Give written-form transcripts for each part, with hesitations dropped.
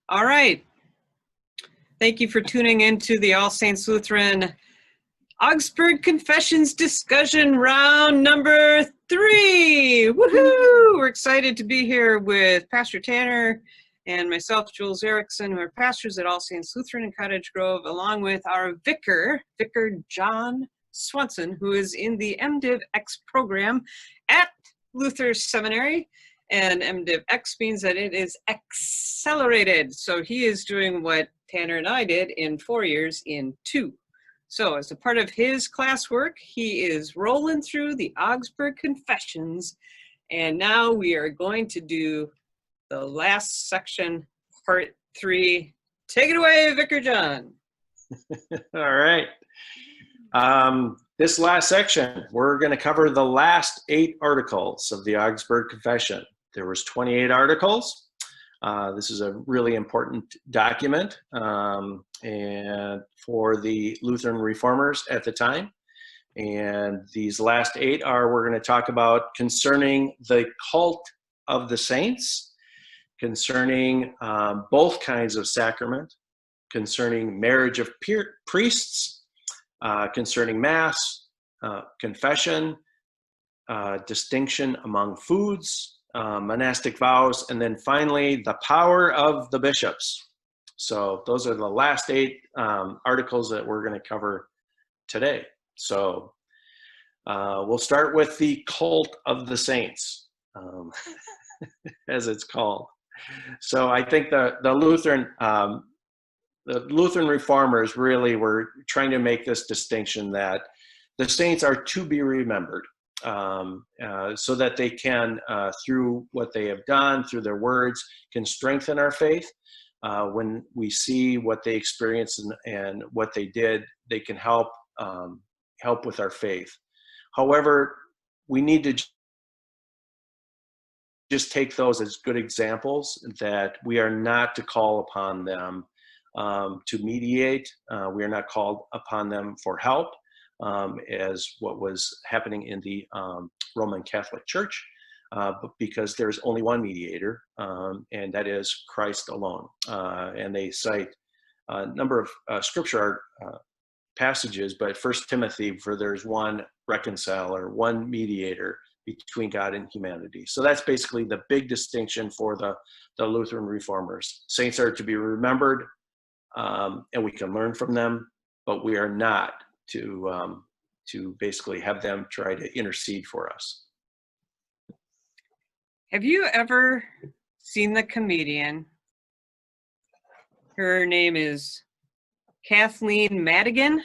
All right. Thank you for tuning into the All Saints Lutheran Augsburg Confessions discussion round number 3. Woohoo! We're excited to be here with Pastor Tanner and myself, Jules Erickson, who are pastors at All Saints Lutheran in Cottage Grove, along with our Vicar John Swanson, who is in the MDiv-X program at Luther Seminary. And MDiv-X means that it is accelerated. So he is doing what Tanner and I did in 4 years in 2. So as a part of his classwork, he is rolling through the Augsburg Confessions. And now we are going to do the last section, part 3. Take it away, Vicar John. All right. This last section, we're going to cover the last 8 articles of the Augsburg Confession. There was 28 articles. This is a really important document and for the Lutheran reformers at the time. And these last 8 we're going to talk about concerning the cult of the saints, concerning both kinds of sacrament, concerning marriage of priests, concerning Mass, confession, distinction among foods, monastic vows, and then finally the power of the bishops. So those are the last 8 articles that we're going to cover today. So we'll start with the cult of the saints, as it's called. So I think the Lutheran reformers really were trying to make this distinction that the saints are to be remembered. So that they can, through what they have done, through their words, can strengthen our faith. When we see what they experienced and what they did, they can help with our faith. However, we need to just take those as good examples, that we are not to call upon them to mediate. We are not called upon them for help. As what was happening in the Roman Catholic Church, but because there's only one mediator, and that is Christ alone. And they cite a number of scripture passages, but 1 Timothy, for there's one reconciler, one mediator between God and humanity. So that's basically the big distinction for the Lutheran reformers. Saints are to be remembered, and we can learn from them, but we are not to basically have them try to intercede for us. Have you ever seen the comedian? Her name is Kathleen Madigan.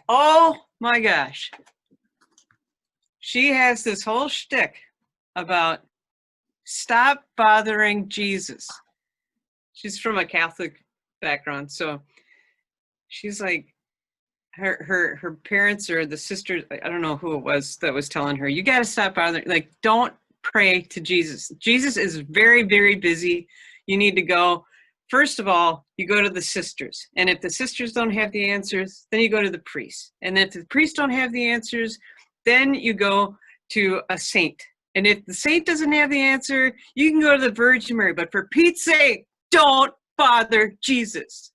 Oh my gosh. She has this whole shtick about stop bothering Jesus. She's from a Catholic background, so she's like, her parents or the sisters, I don't know who it was that was telling her, you got to stop bothering, like, don't pray to Jesus. Jesus is very, very busy. You need to go. First of all, you go to the sisters, and if the sisters don't have the answers, then you go to the priest, and if the priests don't have the answers, then you go to a saint, and if the saint doesn't have the answer, you can go to the Virgin Mary, but for Pete's sake, don't bother Jesus.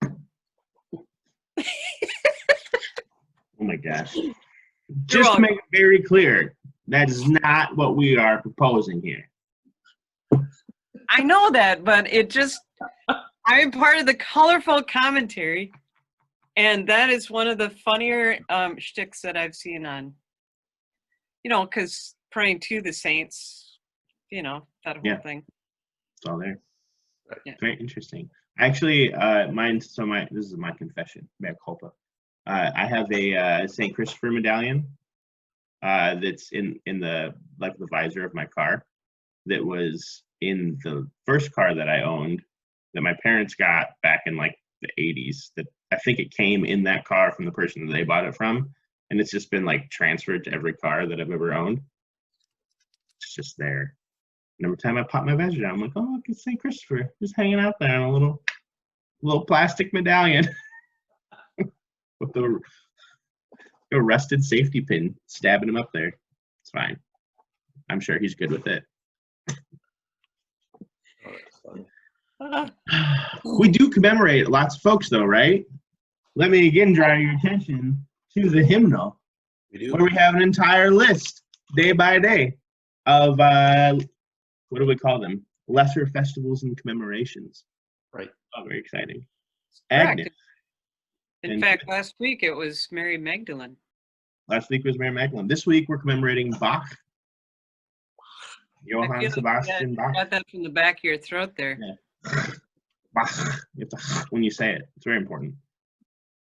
Oh my gosh. Just to make it very clear, that is not what we are proposing here. I know that, but it just, I'm part of the colorful commentary, and that is one of the funnier shticks that I've seen on, because praying to the saints, that whole thing. It's all there. Yeah. Very interesting. Actually, this is my confession, mea culpa. I have a St. Christopher medallion that's in the visor of my car, that was in the first car that I owned, that my parents got back in the 80s. That I think it came in that car from the person that they bought it from, and it's just been transferred to every car that I've ever owned. It's just there. And every time I pop my visor down, I'm like, oh, look, it's St. Christopher just hanging out there in a little plastic medallion with the rusted safety pin stabbing him up there. It's fine. I'm sure he's good with it. We do commemorate lots of folks, though, right? Let me again draw your attention to the hymnal, We do. where we have an entire list, day by day, of what do we call them? Lesser festivals and commemorations. Right. Oh, very exciting. Correct. Agnes. In And fact, last week it was Mary Magdalene. last week was Mary Magdalene. This week we're commemorating Bach. I Johann feel like Sebastian you Bach. got that from the back of your throat there. Yeah. Bach. You have to when you say it. It's very important.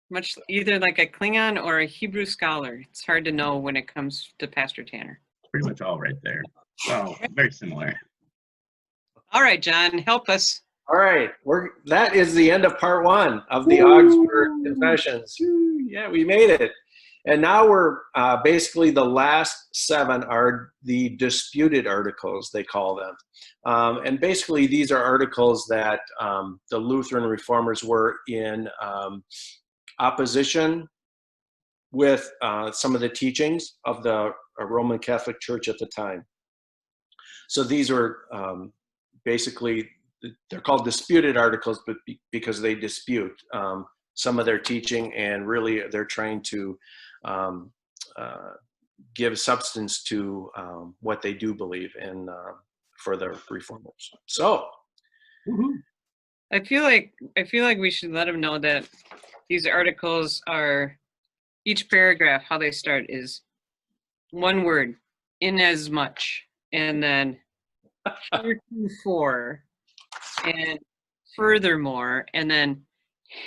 Much either like a Klingon or a Hebrew scholar. It's hard to know when it comes to Pastor Tanner. Pretty much all right there. So very similar. All right, John, help us. All right, that is the end of part 1 of the Augsburg Confessions. Yeah, we made it. And now we're basically the last 7 are the disputed articles, they call them. And basically these are articles that the Lutheran reformers were in opposition with some of the teachings of the Roman Catholic Church at the time. So these are basically, they're called disputed articles, but because they dispute some of their teaching, and really they're trying to give substance to what they do believe in for the reformers. So, I feel like we should let them know that these articles are, each paragraph, how they start is one word, inasmuch, and then heretofore, and furthermore, and then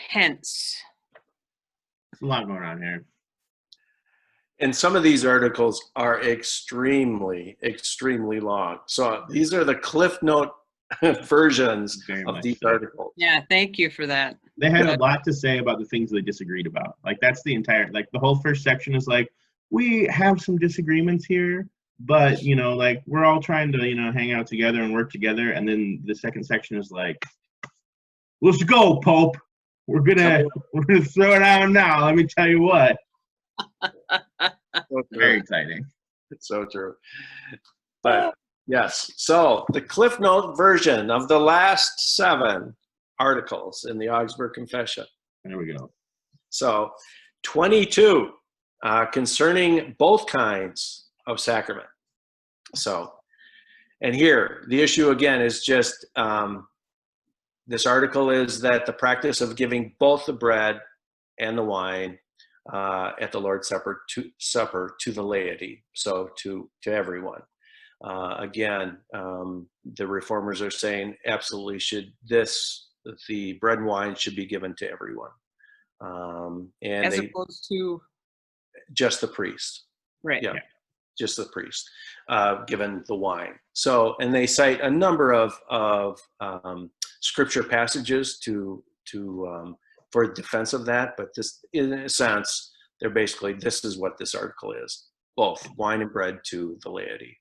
hence. There's a lot going on here. and some of these articles are extremely, extremely long. So these are the Cliff Note versions Very of much these so. articles. Yeah, thank you for that. They had a lot to say about the things they disagreed about. Like that's the entire, like the whole first section is like, we have some disagreements here, but you know, like we're all trying to, you know, hang out together and work together. And then the second section is like, let's go, Pope. We're gonna throw it out now. Let me tell you what. So Very true. exciting. It's so true. But yes, so the Cliff Note version of the last 7 articles in the Augsburg Confession. There we go. So 22 concerning both kinds of sacrament. So, and here the issue again is just this article is that the practice of giving both the bread and the wine at the Lord's Supper to the laity, so to everyone. Again, the reformers are saying absolutely the bread and wine should be given to everyone. And As opposed to just the priest. right. Yeah, just the priest, given the wine. So, and they cite a number of scripture passages for defense of that, but this, in a sense, they're basically, this is what this article is, both wine and bread to the laity.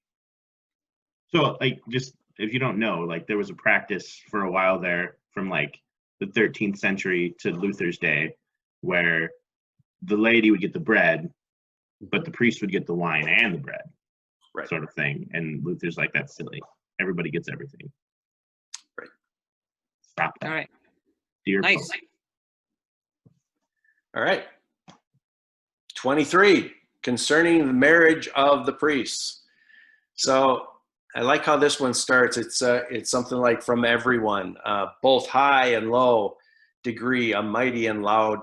So, like, just if you don't know, like, there was a practice for a while there from like the 13th century to Luther's day, where the laity would get the bread, but the priest would get the wine and the bread, Right. sort of thing. And Luther's like, that's silly. Everybody gets everything. Right. Stop that. All right. Dear Nice. Pope. All right. 23, concerning the marriage of the priests. So I like how this one starts. It's something like, from everyone, both high and low degree, a mighty and loud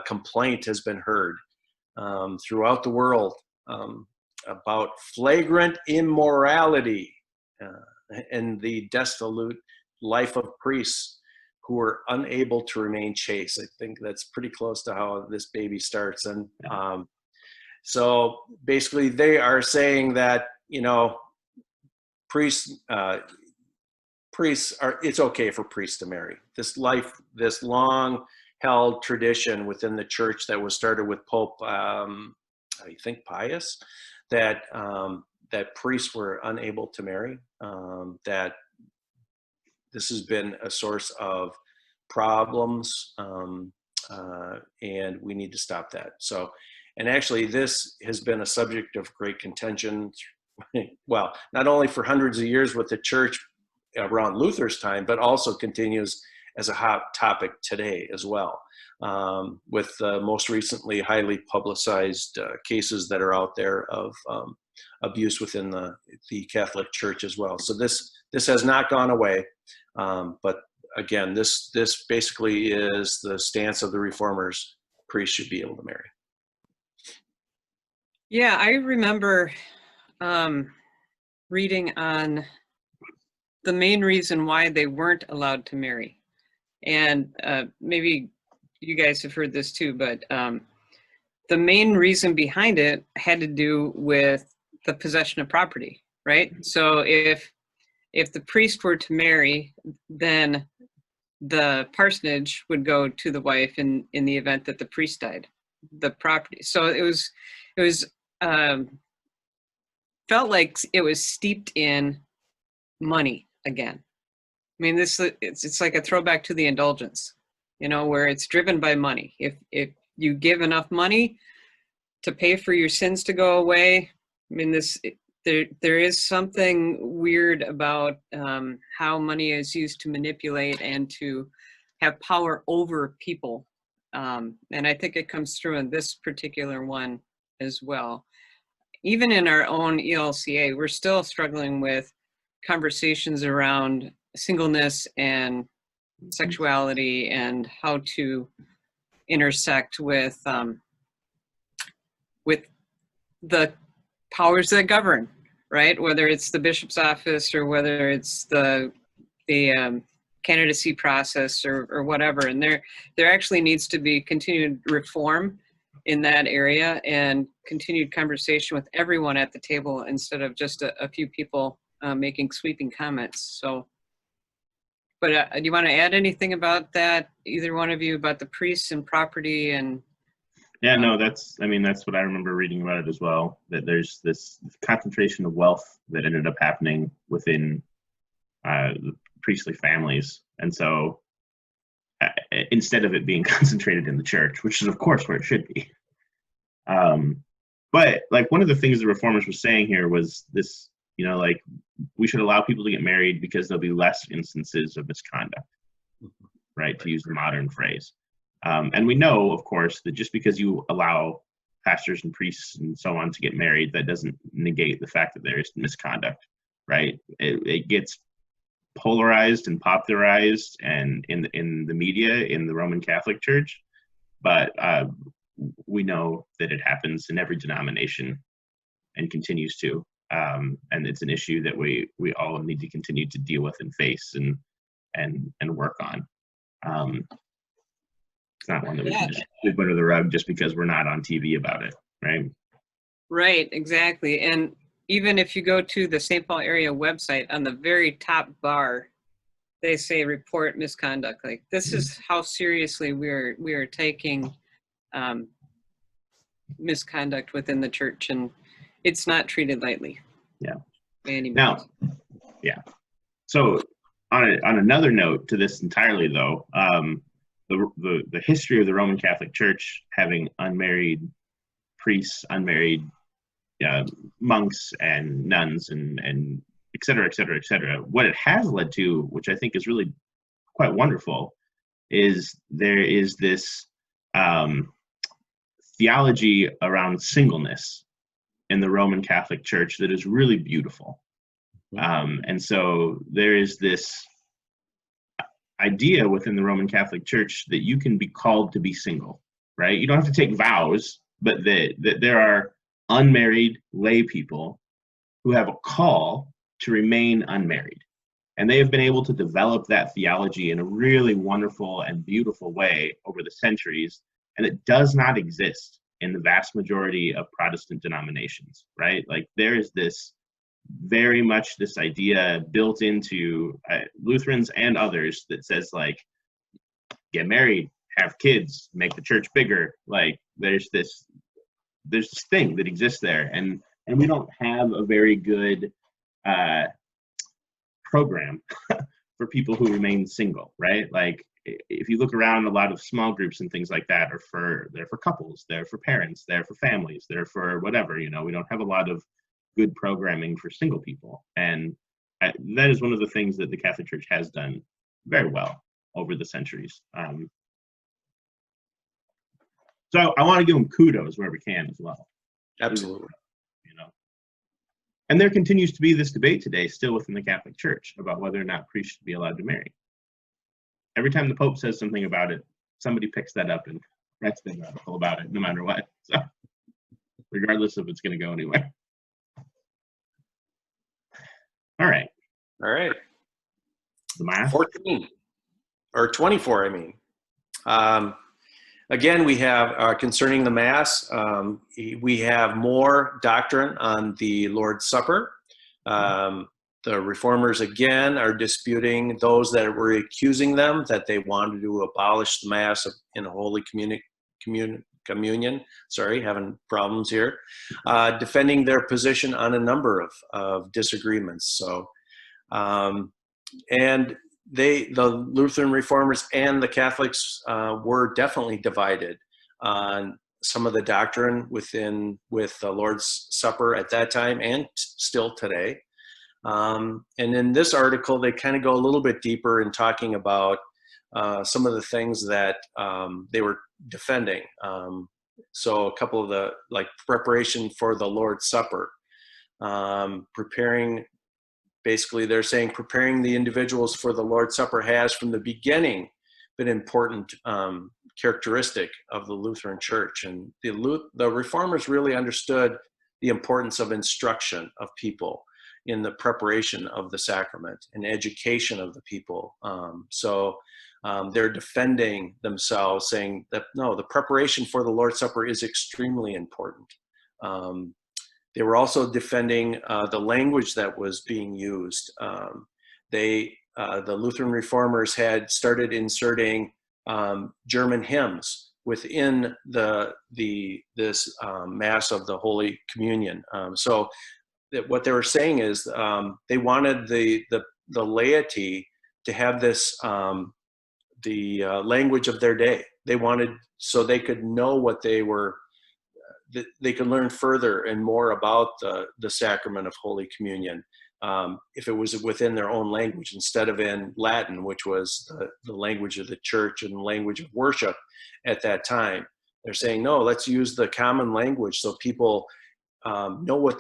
complaint has been heard throughout the world about flagrant immorality and the dissolute life of priests who are unable to remain chaste. I think that's pretty close to how this baby starts. And so basically they are saying that, you know, priests are, it's okay for priests to marry. This long held tradition within the church that was started with Pope, I think Pius, that priests were unable to marry, that this has been a source of problems, and we need to stop that. So, and actually this has been a subject of great contention, well, not only for hundreds of years with the church, around Luther's time, but also continues as a hot topic today as well, with most recently highly publicized cases that are out there of abuse within the Catholic Church as well. So this has not gone away, but again, this basically is the stance of the Reformers. Priests should be able to marry. Yeah, I remember reading on the main reason why they weren't allowed to marry. And maybe you guys have heard this too, but the main reason behind it had to do with the possession of property, right? So if the priest were to marry, then the parsonage would go to the wife in the event that the priest died, the property. So it was felt like it was steeped in money again. I mean, it's like a throwback to the indulgence, where it's driven by money. If you give enough money to pay for your sins to go away, I mean, there is something weird about how money is used to manipulate and to have power over people. And I think it comes through in this particular one as well. Even in our own ELCA, we're still struggling with conversations around singleness and sexuality and how to intersect with the powers that govern, right? Whether it's the bishop's office or whether it's the candidacy process or whatever. And there actually needs to be continued reform in that area and continued conversation with everyone at the table instead of just a few people making sweeping comments. So, but do you want to add anything about that, either one of you, about the priests and property and? Yeah, no, that's what I remember reading about it as well, that there's this concentration of wealth that ended up happening within the priestly families. And so instead of it being concentrated in the church, which is of course where it should be. But like one of the things the Reformers were saying here was this, like we should allow people to get married because there'll be less instances of misconduct, right? To use the modern phrase. And we know, of course, that just because you allow pastors and priests and so on to get married, that doesn't negate the fact that there is misconduct, right? It gets polarized and popularized and in the media, in the Roman Catholic Church, but we know that it happens in every denomination and continues to. And it's an issue that we all need to continue to deal with and face and work on. It's not one that we can just sweep under the rug just because we're not on TV about it, right? Right, exactly. And even if you go to the St. Paul area website, on the very top bar, they say report misconduct. Like this is how seriously we are taking misconduct within the church, and it's not treated lightly. Yeah. By any means. Now, yeah. So on another note to this entirely, though, the history of the Roman Catholic Church having unmarried priests, unmarried monks and nuns, and et cetera, et cetera, et cetera. What it has led to, which I think is really quite wonderful, is there is this theology around singleness in the Roman Catholic Church that is really beautiful. And so there is this idea within the Roman Catholic Church that you can be called to be single, right? You don't have to take vows, but that there are unmarried lay people who have a call to remain unmarried. And they have been able to develop that theology in a really wonderful and beautiful way over the centuries. And it does not exist in the vast majority of Protestant denominations, right? Like there is this very much this idea built into Lutherans and others that says like, get married, have kids, make the church bigger. Like there's this thing that exists there, and we don't have a very good program for people who remain single, right? Like if you look around, a lot of small groups and things like that they're for couples, they're for parents, they're for families, they're for whatever, we don't have a lot of good programming for single people. And that is one of the things that the Catholic Church has done very well over the centuries. So I want to give them kudos where we can as well. Absolutely. You know, and there continues to be this debate today still within the Catholic Church about whether or not priests should be allowed to marry. Every time the Pope says something about it, somebody picks that up and writes an article about it, no matter what. So, regardless if it's going to go anywhere. All right. All right. The Mass. 14 or 24, I mean. Again, we have concerning the Mass, we have more doctrine on the Lord's Supper. The Reformers, again, are disputing those that were accusing them that they wanted to abolish the Mass in a Holy Communion. Sorry, having problems here. Defending their position on a number of disagreements. So, and the Lutheran Reformers and the Catholics were definitely divided on some of the doctrine with the Lord's Supper at that time and still today. And in this article, they kind of go a little bit deeper in talking about some of the things that they were defending. So a couple of the, like, preparation for the Lord's Supper, basically they're saying preparing the individuals for the Lord's Supper has from the beginning been an important characteristic of the Lutheran Church. And the Reformers really understood the importance of instruction of people in the preparation of the sacrament and education of the people. So they're defending themselves, saying that, no, the preparation for the Lord's Supper is extremely important. They were also defending the language that was being used. The Lutheran Reformers had started inserting German hymns within this Mass of the Holy Communion. So what they were saying is they wanted the laity to have this the language of their day. They wanted, so they could know what they could learn further and more about the sacrament of Holy Communion if it was within their own language instead of in Latin, which was the language of the church and the language of worship at that time. They're saying, no, let's use the common language so people know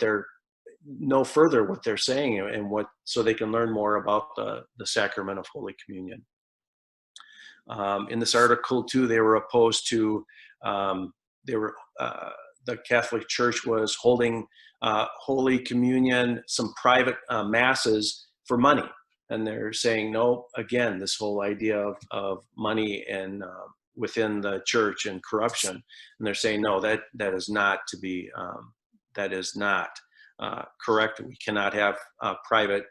further what they're saying and so they can learn more about the sacrament of Holy Communion. In this article too, they were opposed to the Catholic Church was holding Holy Communion, some private masses for money. And they're saying, no, again, this whole idea of money and within the church and corruption. And they're saying, no, that is not to be, that is not correct. We cannot have private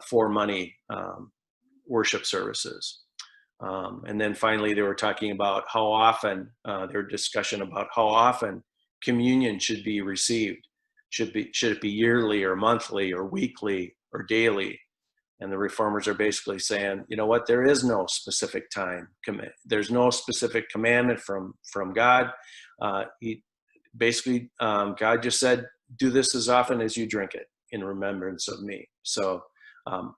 for money worship services. And then finally, they were talking about how often, their discussion about how often communion should be received. Should it be yearly or monthly or weekly or daily? And the Reformers are basically saying, you know what, there is no specific time. There's no specific commandment from God. God just said, do this as often as you drink it in remembrance of me. So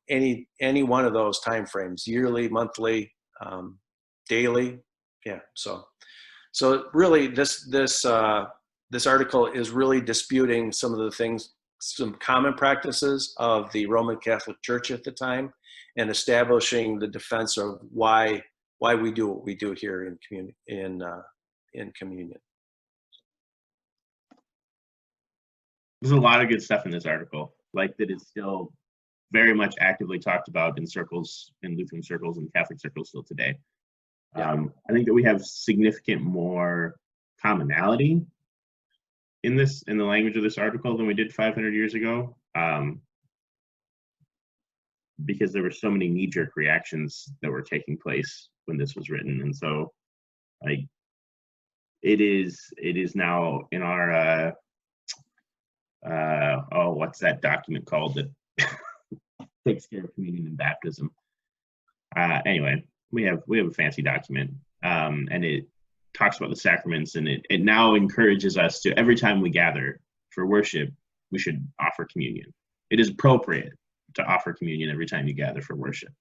any one of those time frames, yearly, monthly, daily, yeah. So really, this article is really disputing some of the things, some common practices of the Roman Catholic Church at the time, and establishing the defense of why we do what we do here in communion. There's a lot of good stuff in this article, like that is still very much actively talked about in circles, in Lutheran circles and Catholic circles still today. Yeah. I think that we have significant more commonality in the language of this article than we did 500 years ago, because there were so many knee-jerk reactions that were taking place when this was written. And so, like, it is now in our what's that document called that takes care of communion and baptism? Anyway, we have a fancy document, and it talks about the sacraments, and it now encourages us to, every time we gather for worship, we should offer communion. It is appropriate to offer communion every time you gather for worship.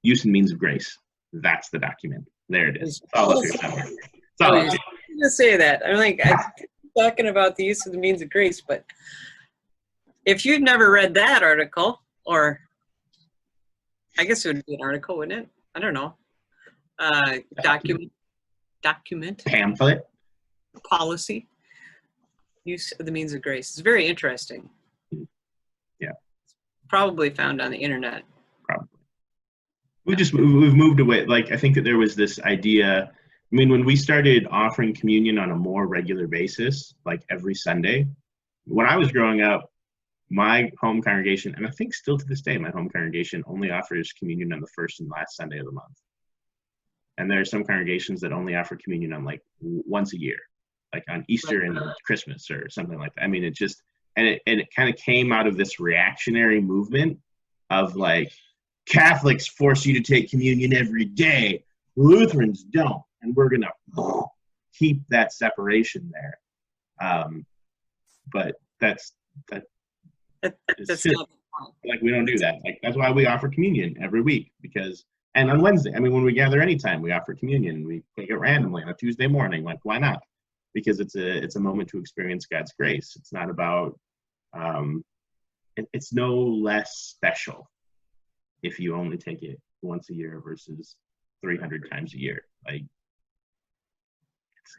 Use and means of grace. That's the document. There it is. It's all up here somewhere. It's all I up was here. going to say that. I'm like, I'm talking about the use of the means of grace, but if you've never read that article, or I guess it would be an article, wouldn't it? I don't know. Document, Pamphlet. policy, use of the means of grace. It's very interesting. Yeah. Probably found on the internet. Probably. We've moved away. Like, I think that there was this idea. I mean, when we started offering communion on a more regular basis, like every Sunday, when I was growing up, my home congregation, and I think still to this day, my home congregation only offers communion on the first and last Sunday of the month. And there are some congregations that only offer communion on like once a year, like on Easter and Christmas or something like that. I mean, it just, and it kind of came out of this reactionary movement of like, Catholics force you to take communion every day. Lutherans don't. And we're going to keep that separation there. But that's That's just, not the point. like, we don't do that. Like, that's why we offer communion every week, because, and on Wednesday, I mean, when we gather anytime, we offer communion. We take it randomly on a Tuesday morning. Like, why not? Because it's a moment to experience God's grace. It's not about, it's no less special if you only take it once a year versus 300 times a year. Like,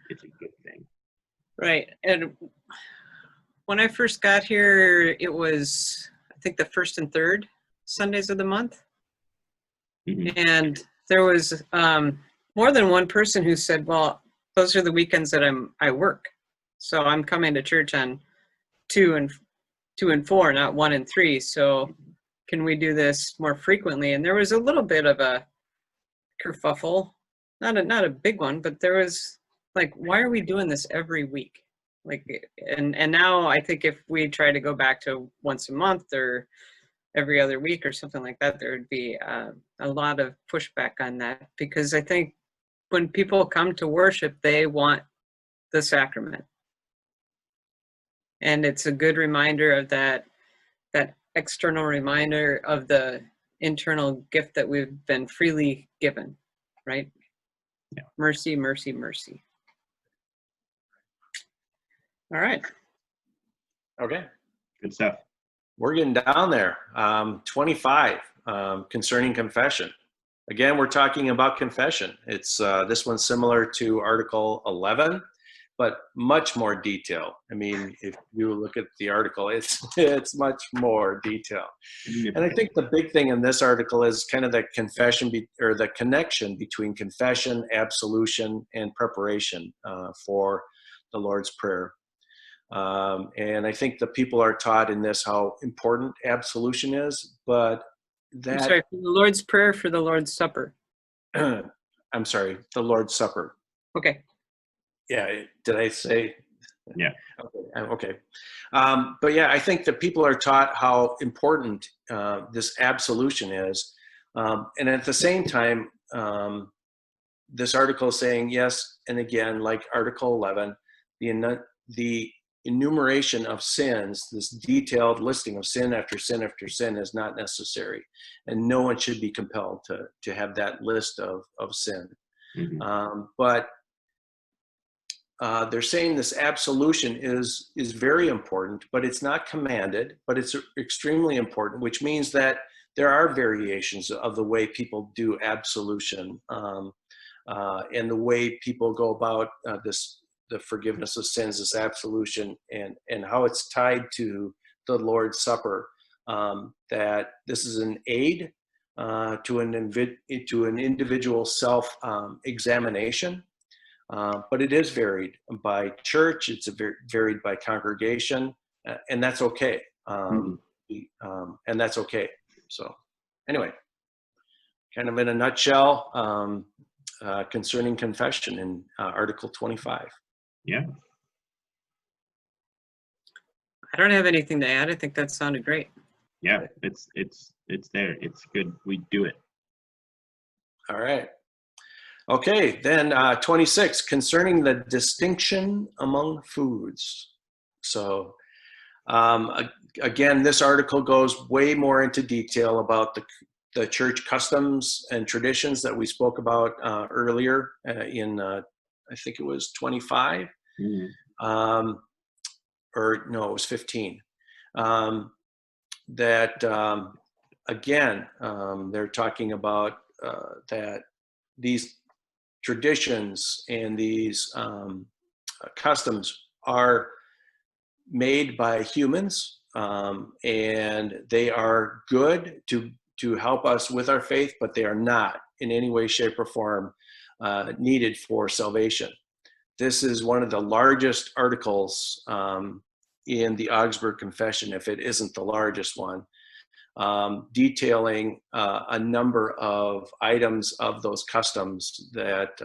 it's a good thing. Right. And when I first got here, it was, I think, the first and third Sundays of the month. Mhm. And there was more than one person who said, well, those are the weekends that I work. So I'm coming to church on 2 and 4, not 1 and 3. So can we do this more frequently? And there was a little bit of a kerfuffle, not a big one, but there was like, why are we doing this every week? Like, and now I think if we try to go back to once a month or every other week or something like that, there would be a lot of pushback on that, because I think when people come to worship, they want the sacrament. And it's a good reminder of that external reminder of the internal gift that we've been freely given, right? Yeah. Mercy, mercy, mercy. All right. Okay. Good stuff. We're getting down there. 25, concerning confession. Again, we're talking about confession. It's this one's similar to Article 11, but much more detail. I mean, if you look at the article, it's much more detail. And I think the big thing in this article is kind of the confession or the connection between confession, absolution, and preparation for the Lord's Prayer. And I think the people are taught in this how important absolution is, but that... I'm sorry, for the Lord's Prayer, for the Lord's Supper. I'm sorry, the Lord's Supper. Okay. Yeah, did I say? Yeah. Okay. But yeah, I think that people are taught how important this absolution is. And at the same time, this article is saying, yes, and again, like Article 11, the enumeration of sins, this detailed listing of sin after sin after sin is not necessary. And no one should be compelled to have that list of sin. Mm-hmm. But they're saying this absolution is very important, but it's not commanded, but it's extremely important, which means that there are variations of the way people do absolution and the way people go about the forgiveness of sins, this absolution, and how it's tied to the Lord's Supper. That this is an aid to an individual self-examination. But it is varied by church, it's varied by congregation, and that's okay. And that's okay. So anyway, kind of in a nutshell, concerning confession in Article 25. Yeah. I don't have anything to add. I think that sounded great. Yeah, it's there. It's good. We do it. All right. Okay, then 26, concerning the distinction among foods. So Again, this article goes way more into detail about the church customs and traditions that we spoke about earlier in, I think it was 25, or no, it was 15. Again, they're talking about that these traditions and these customs are made by humans, and they are good to help us with our faith, but they are not in any way, shape, or form needed for salvation. This is one of the largest articles in the Augsburg Confession, if it isn't the largest one, detailing a number of items of those customs that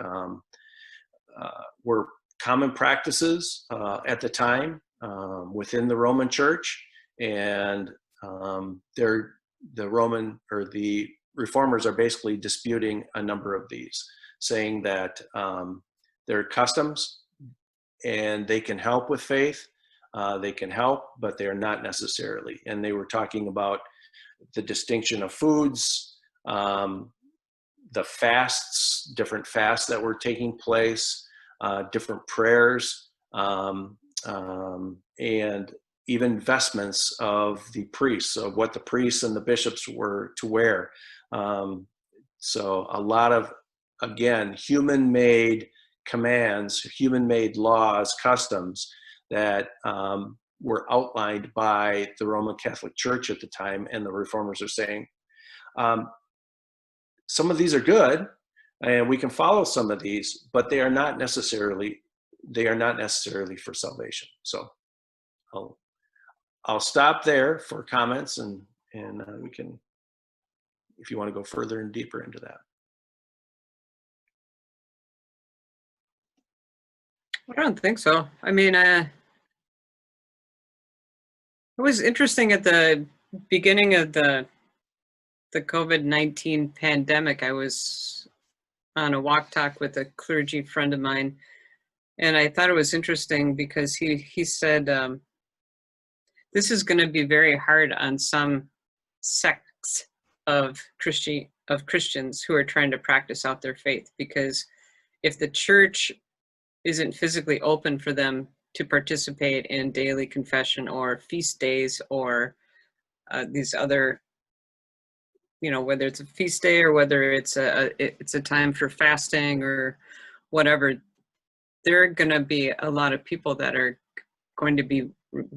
were common practices at the time within the Roman Church, and the Roman or the Reformers are basically disputing a number of these, saying that they're customs and they can help with faith, they can help, but they are not necessarily. And they were talking about the distinction of foods, the fasts, different fasts that were taking place, different prayers, and even vestments of the priests, of what the priests and the bishops were to wear. So a lot of, again, human-made commands, human-made laws, customs that were outlined by the Roman Catholic Church at the time, and the Reformers are saying, some of these are good, and we can follow some of these, but they are not necessarily for salvation. So I'll stop there for comments, and we can, if you want to go further and deeper into that. I don't think so. I mean, it was interesting at the beginning of the COVID-19 pandemic. I was on a walk talk with a clergy friend of mine, and I thought it was interesting because he said, this is going to be very hard on some sects of Christians who are trying to practice out their faith, because if the church isn't physically open for them to participate in daily confession or feast days or these other, whether it's a feast day or whether it's a time for fasting or whatever, there are going to be a lot of people that are going to be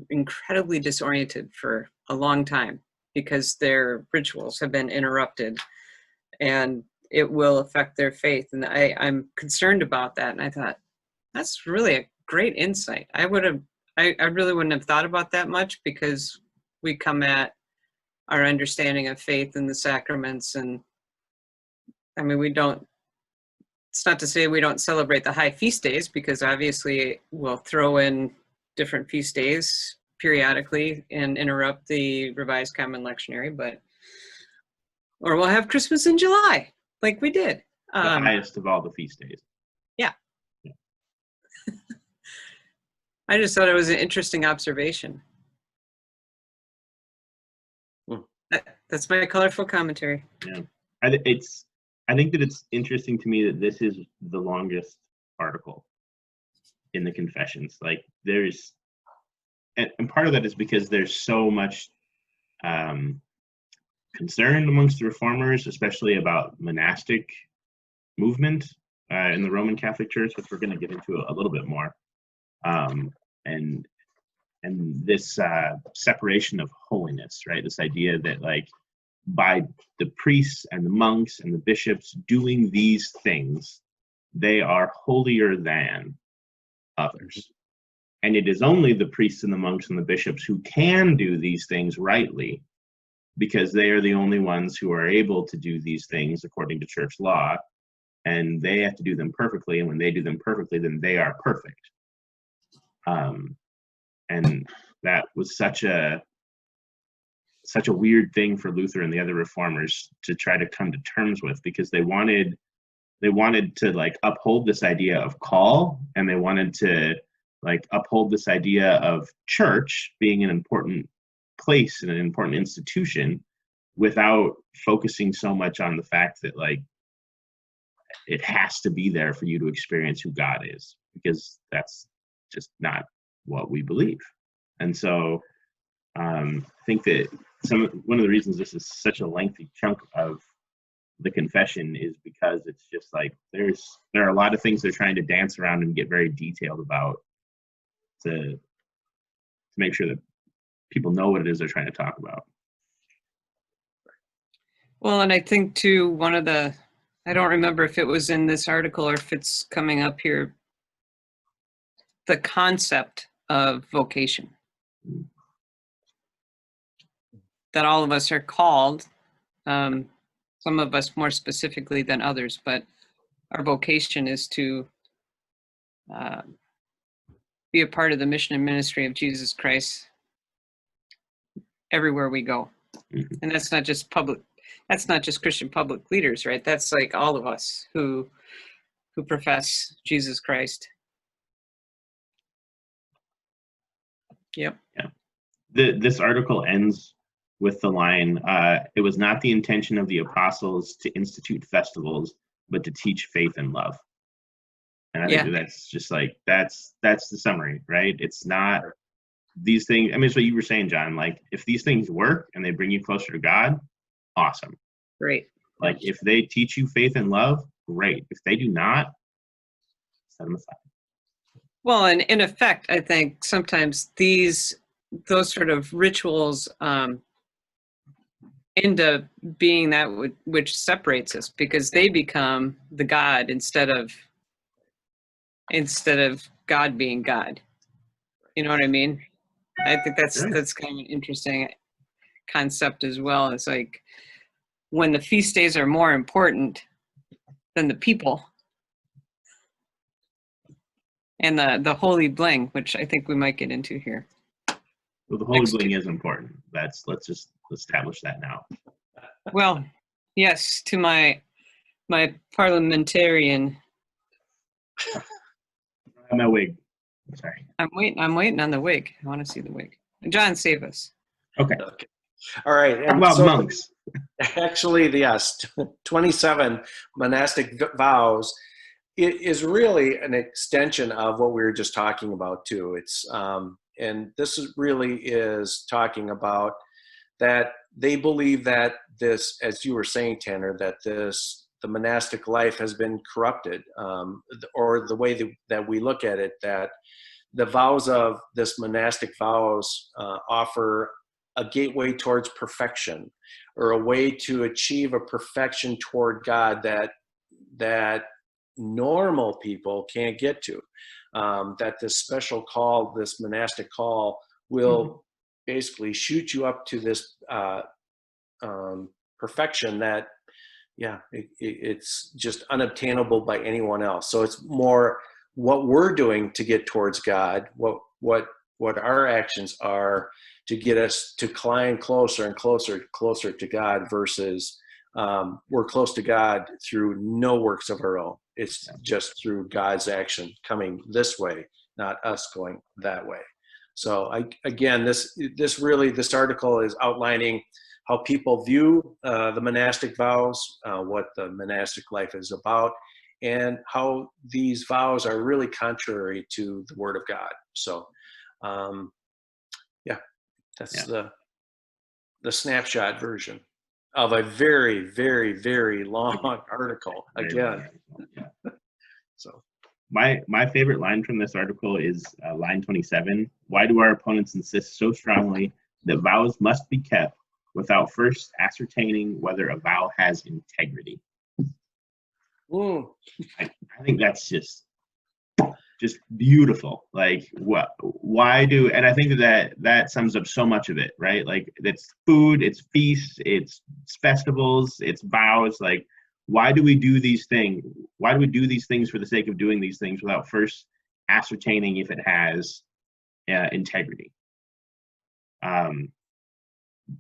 incredibly disoriented for a long time because their rituals have been interrupted, and it will affect their faith. And I'm concerned about that. And I thought, that's really a great insight. I really wouldn't have thought about that much, because we come at our understanding of faith and the sacraments, and I mean, it's not to say we don't celebrate the high feast days, because obviously we'll throw in different feast days periodically and interrupt the Revised Common Lectionary, or we'll have Christmas in July, like we did. The highest of all the feast days. Yeah. I just thought it was an interesting observation. That's my colorful commentary. Yeah, I think that it's interesting to me that this is the longest article in the Confessions. Like, and part of that is because there's so much concern amongst the Reformers, especially about monastic movement in the Roman Catholic Church, which we're going to get into a little bit more. And this separation of holiness, right? This idea that, like, by the priests and the monks and the bishops doing these things, they are holier than others. And it is only the priests and the monks and the bishops who can do these things rightly, because they are the only ones who are able to do these things according to church law, and they have to do them perfectly. And when they do them perfectly, then they are perfect. And that was such a weird thing for Luther and the other Reformers to try to come to terms with, because they wanted to, like, uphold this idea of call, and they wanted to, like uphold this idea of church being an important place and an important institution without focusing so much on the fact that like it has to be there for you to experience who God is, because that's just not what we believe. And so I think that one of the reasons this is such a lengthy chunk of the confession is because it's just like there are a lot of things they're trying to dance around and get very detailed about to make sure that people know what it is they're trying to talk about. Well, and I think too, I don't remember if it was in this article or if it's coming up here, the concept of vocation. That all of us are called, some of us more specifically than others, but our vocation is to be a part of the mission and ministry of Jesus Christ everywhere we go. Mm-hmm. And that's not just Christian public leaders, right? That's like all of us who profess Jesus Christ. Yep. Yeah. This article ends with the line, it was not the intention of the apostles to institute festivals, but to teach faith and love. And I think that's just like, that's the summary, right? It's not these things. I mean, it's what you were saying, John, like if these things work and they bring you closer to God, awesome. Great. Like if they teach you faith and love, great. If they do not, set them aside. Well, and in effect, I think sometimes those sort of rituals end up being that which separates us, because they become the God instead of God being God. You know what I mean? I think that's kind of an interesting concept as well. It's like when the feast days are more important than the people and the holy bling, which I think we might get into here. Well, the holy bling is important. Let's just establish that now. Well, yes, to my parliamentarian. My wig. Sorry. I'm waiting on the wig. I want to see the wig. John, save us. Okay. All right. Talk about monks. Actually, yes, 27 monastic vows. It is really an extension of what we were just talking about too. It's and this really is talking about that they believe that this, as you were saying, Tanner, that the monastic life has been corrupted, or the way that we look at it, that the vows of this monastic vows offer a gateway towards perfection, or a way to achieve a perfection toward God that normal people can't get to. That this special call, this monastic call, will basically shoot you up to this perfection that, it's just unobtainable by anyone else. So it's more what we're doing to get towards God, what our actions are to get us to climb closer and closer to God, versus we're close to God through no works of our own. It's just through God's action coming this way, not us going that way. So this article is outlining how people view the monastic vows, what the monastic life is about, and how these vows are really contrary to the Word of God. So, that's the snapshot version of a very, very, very long article. Again, so my favorite line from this article is line 27. Why do our opponents insist so strongly that vows must be kept without first ascertaining whether a vow has integrity? I think that's just beautiful. Like, why do, and I think that sums up so much of it, right? Like, it's food, it's feasts, it's festivals, it's vows. Like, why do we do these things? Why do we do these things for the sake of doing these things without first ascertaining if it has integrity?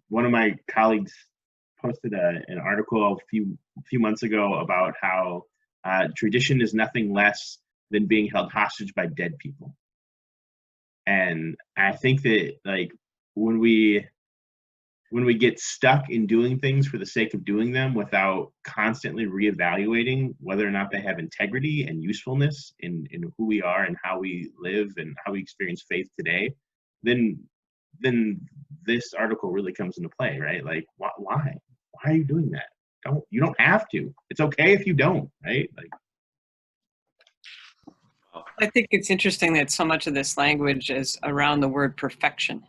One of my colleagues posted an article a few months ago about how tradition is nothing less than being held hostage by dead people. And I think that, like, when we get stuck in doing things for the sake of doing them without constantly reevaluating whether or not they have integrity and usefulness in who we are and how we live and how we experience faith today, then this article really comes into play, right? Like, why are you doing that? You don't have to. It's okay if you don't, right? Like, I think it's interesting that so much of this language is around the word perfection.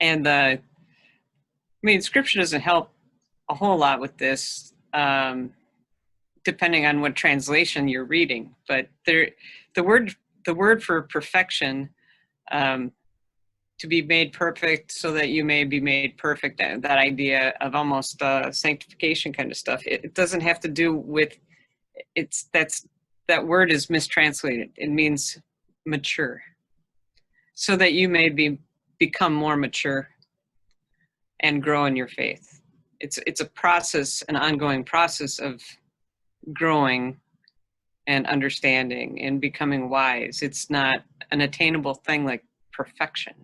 And I mean, Scripture doesn't help a whole lot with this, depending on what translation you're reading. But the word for perfection, to be made perfect so that you may be made perfect, that idea of almost sanctification kind of stuff. It doesn't have to do with that word is mistranslated. It means mature, so that you may become more mature and grow in your faith. It's a process, an ongoing process of growing and understanding and becoming wise. It's not an attainable thing like perfection.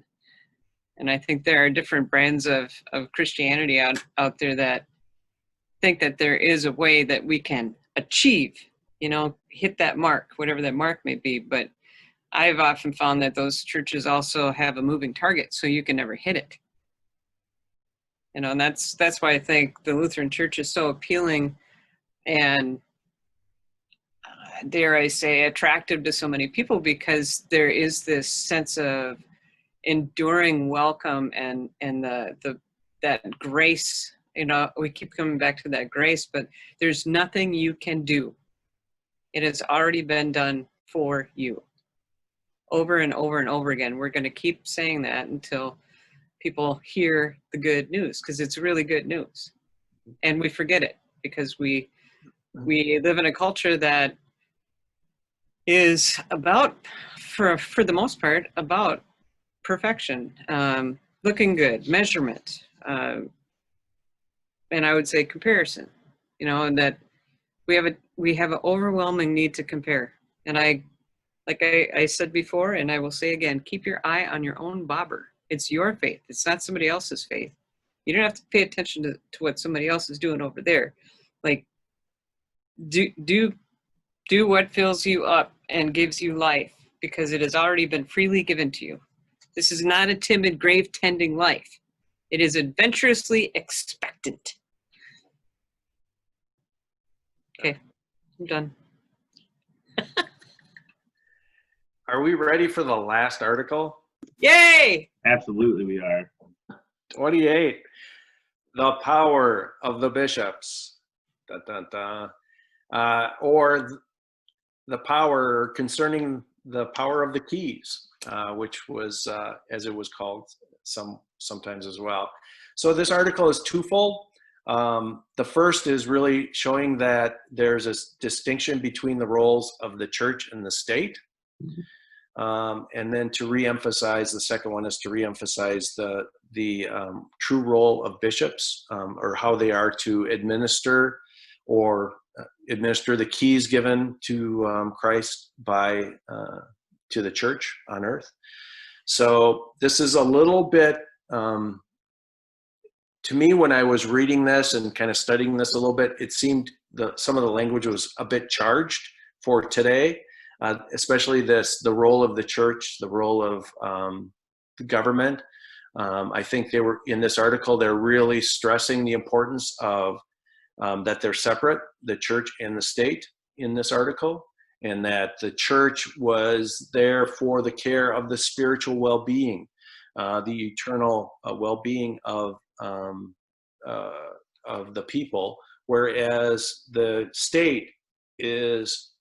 And I think there are different brands of Christianity out there that think that there is a way that we can achieve, hit that mark, whatever that mark may be. But I've often found that those churches also have a moving target, so you can never hit it. And that's why I think the Lutheran Church is so appealing and, dare I say, attractive to so many people, because there is this sense of enduring welcome and that grace. We keep coming back to that grace, but there's nothing you can do. It has already been done for you. Over and over and over again. We're going to keep saying that until people hear the good news, because it's really good news. And we forget it because we live in a culture that is about, for the most part, about perfection, looking good, measurement, and I would say comparison, and that we have an overwhelming need to compare. And like I said before, and I will say again, keep your eye on your own bobber. It's your faith. It's not somebody else's faith. You don't have to pay attention to what somebody else is doing over there. Like, do what fills you up and gives you life, because it has already been freely given to you. This is not a timid, grave-tending life. It is adventurously expectant. Okay, I'm done. Are we ready for the last article? Yay! absolutely we are. 28. The power of the bishops. Dun, dun, dun. Or the power concerning the power of the keys, which was, as it was called sometimes as well. So this article is twofold. The first is really showing that there's a distinction between the roles of the church and the state. And then to reemphasize, the second one is to reemphasize the true role of bishops, or how they are to administer the keys given to Christ to the church on earth. So this is a little bit, to me, when I was reading this and kind of studying this a little bit, it seemed some of the language was a bit charged for today, especially the role of the church, the role of the government. I think they were, in this article, they're really stressing the importance of that they're separate, the church and the state, in this article, and that the church was there for the care of the spiritual well-being, the eternal well-being of the people, whereas the state is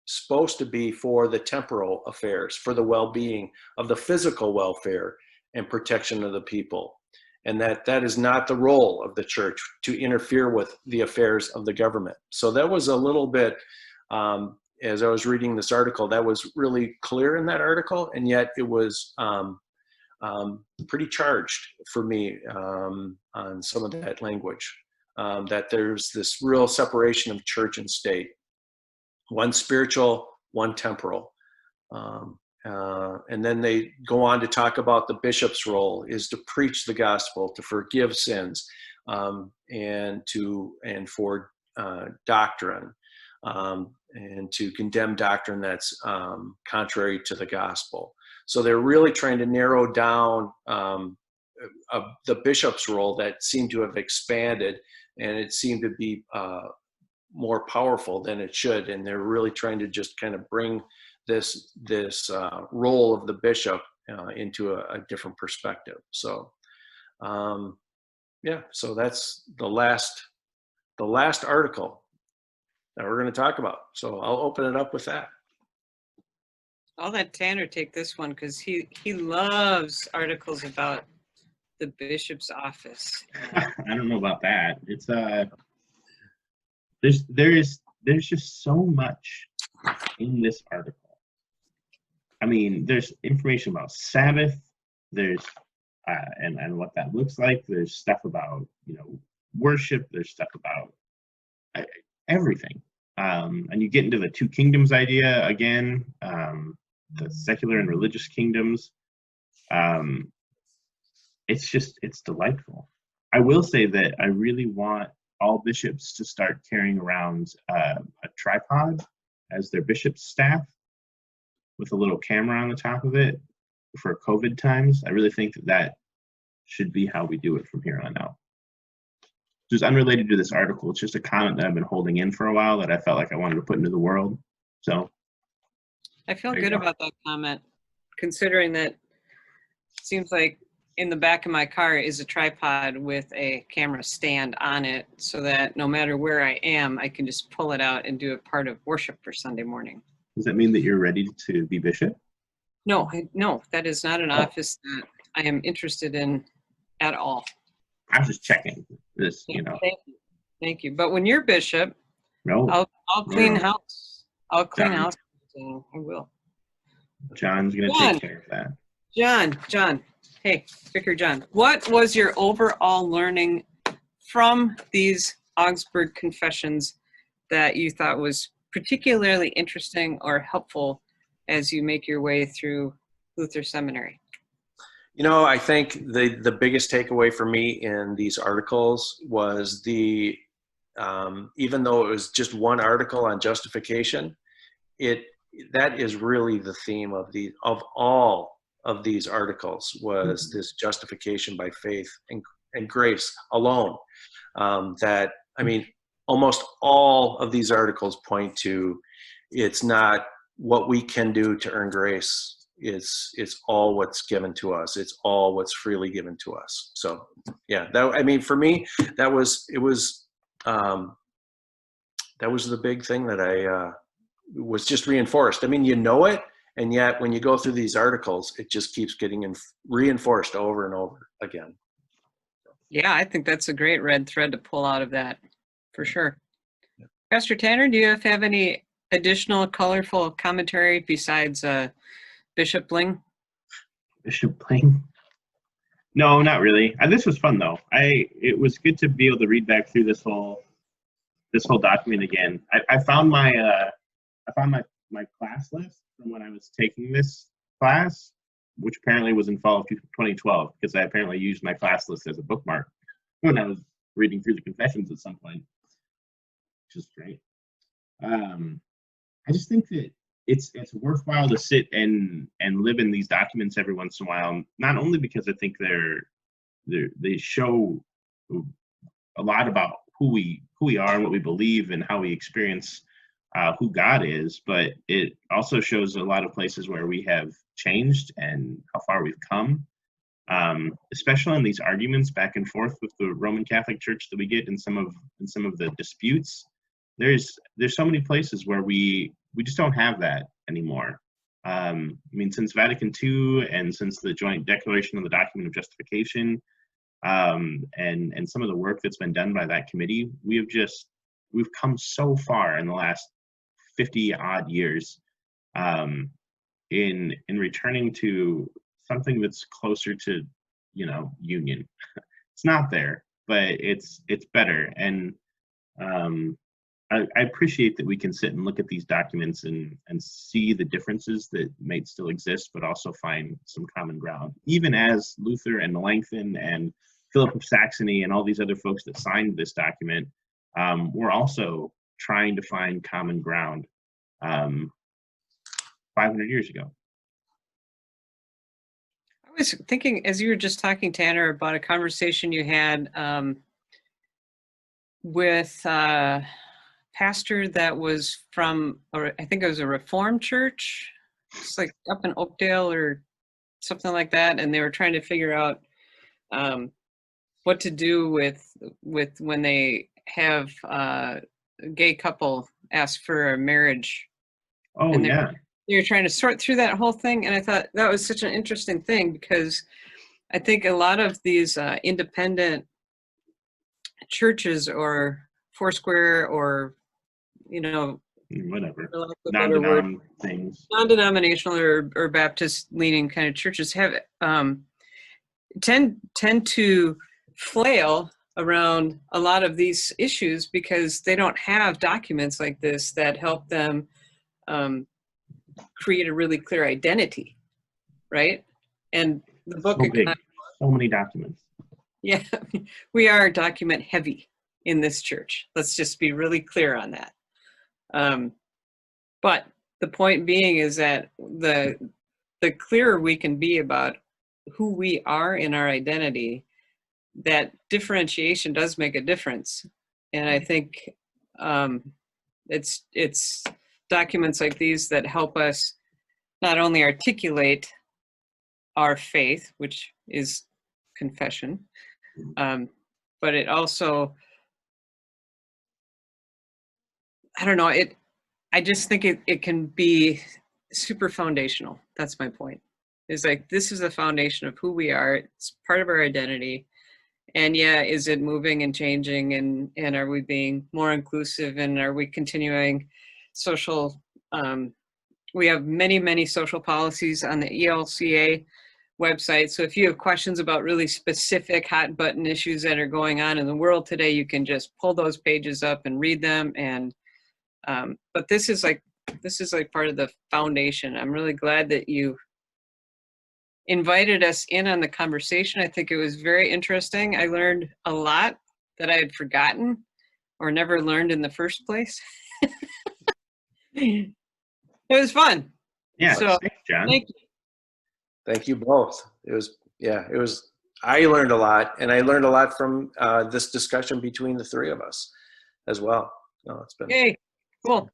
supposed to be for the temporal affairs, for the well-being of the physical welfare and protection of the people. And that is not the role of the church, to interfere with the affairs of the government. So that was a little bit, as I was reading this article, that was really clear in that article, and yet it was pretty charged for me on some of that language, that there's this real separation of church and state, one spiritual, one temporal. And then they go on to talk about the bishop's role is to preach the gospel, to forgive sins, and for doctrine, and to condemn doctrine that's contrary to the gospel. So they're really trying to narrow down the bishop's role that seemed to have expanded, and it seemed to be more powerful than it should. And they're really trying to just kind of bring this role of the bishop into a different perspective. So yeah, so that's the last article that we're going to talk about. So I'll open it up with that. I'll let Tanner take this one because he loves articles about the bishop's office. I don't know about that. It's there's just so much in this article. I mean, there's information about Sabbath. There's and what that looks like. There's stuff about worship. There's stuff about everything. And you get into the two kingdoms idea again, the secular and religious kingdoms. It's delightful. I will say that I really want all bishops to start carrying around a tripod as their bishop's staff with a little camera on the top of it for COVID times. I really think that should be how we do it from here on out. Just unrelated to this article, it's just a comment that I've been holding in for a while that I felt like I wanted to put into the world. So I feel good about that comment, considering that it seems like in the back of my car is a tripod with a camera stand on it, so that no matter where I am, I can just pull it out and do a part of worship for Sunday morning. Does that mean that you're ready to be bishop? No, that is not an office that I am interested in at all. I'm just checking this, Thank you. But when you're bishop, No, I'll clean No. house. I'll clean John. house. I will. John's gonna John. take care of that. John. Hey, Vicar John. What was your overall learning from these Augsburg Confessions that you thought was particularly interesting or helpful as you make your way through Luther Seminary? I think the biggest takeaway for me in these articles was even though it was just one article on justification, that is really the theme of all of these articles was this justification by faith and grace alone. That, I mean, almost all of these articles point to it's not what we can do to earn grace. It's all what's given to us. It's all what's freely given to us. So yeah, for me, that was the big thing that I was just reinforced. I mean, it, and yet when you go through these articles, it just keeps getting reinforced over and over again. Yeah, I think that's a great red thread to pull out of that, for sure. Yeah. Pastor Tanner, do you have any additional colorful commentary besides Bishop Bling? Bishop Bling? No, not really. This was fun though. It was good to be able to read back through this whole document again. I found my class list from when I was taking this class, which apparently was in fall of 2012, because I apparently used my class list as a bookmark when I was reading through the confessions at some point, which is great. I just think that it's worthwhile to sit and live in these documents every once in a while, not only because I think they show a lot about who we are and what we believe and how we experience who God is, but it also shows a lot of places where we have changed and how far we've come, especially in these arguments back and forth with the Roman Catholic Church that we get in some of the disputes. There's so many places where we just don't have that anymore. I mean, since Vatican II and since the joint declaration of the document of justification, and some of the work that's been done by that committee, we've come so far in the last 50 odd years in returning to something that's closer to union. It's not there, but it's better, and I appreciate that we can sit and look at these documents and see the differences that might still exist, but also find some common ground. Even as Luther and Melanchthon and Philip of Saxony and all these other folks that signed this document, we're also trying to find common ground 500 years ago. I was thinking, as you were just talking, Tanner, about a conversation you had with a pastor that was from, or I think it was a Reformed church. It's like up in Oakdale or something like that, and they were trying to figure out what to do with when they have a gay couple ask for a marriage. Oh, and yeah. You're trying to sort through that whole thing, and I thought that was such an interesting thing, because I think a lot of these independent churches or Foursquare or, you know, whatever, for lack of a better word, things, non-denominational or Baptist leaning kind of churches have tend to flail around a lot of these issues because they don't have documents like this that help them create a really clear identity, right? And the book, so big, so many documents. Yeah, we are document heavy in this church. Let's just be really clear on that. But the point being is that the clearer we can be about who we are in our identity, that differentiation does make a difference. And I think it's documents like these that help us not only articulate our faith, which is confession, but it also, I don't know, I just think it can be super foundational. That's my point. It's like, this is the foundation of who we are. It's part of our identity. And yeah, is it moving and changing? And are we being more inclusive? And are we continuing social, we have many, many social policies on the ELCA website. So if you have questions about really specific hot button issues that are going on in the world today, you can just pull those pages up and read them. And but this is like part of the foundation. I'm really glad that you invited us in on the conversation. I think it was very interesting. I learned a lot that I had forgotten or never learned in the first place. It was fun. Yeah, so thanks, John. Thank you both. It was, I learned a lot, and I learned a lot from this discussion between the three of us as well. No, it's been Yay, cool.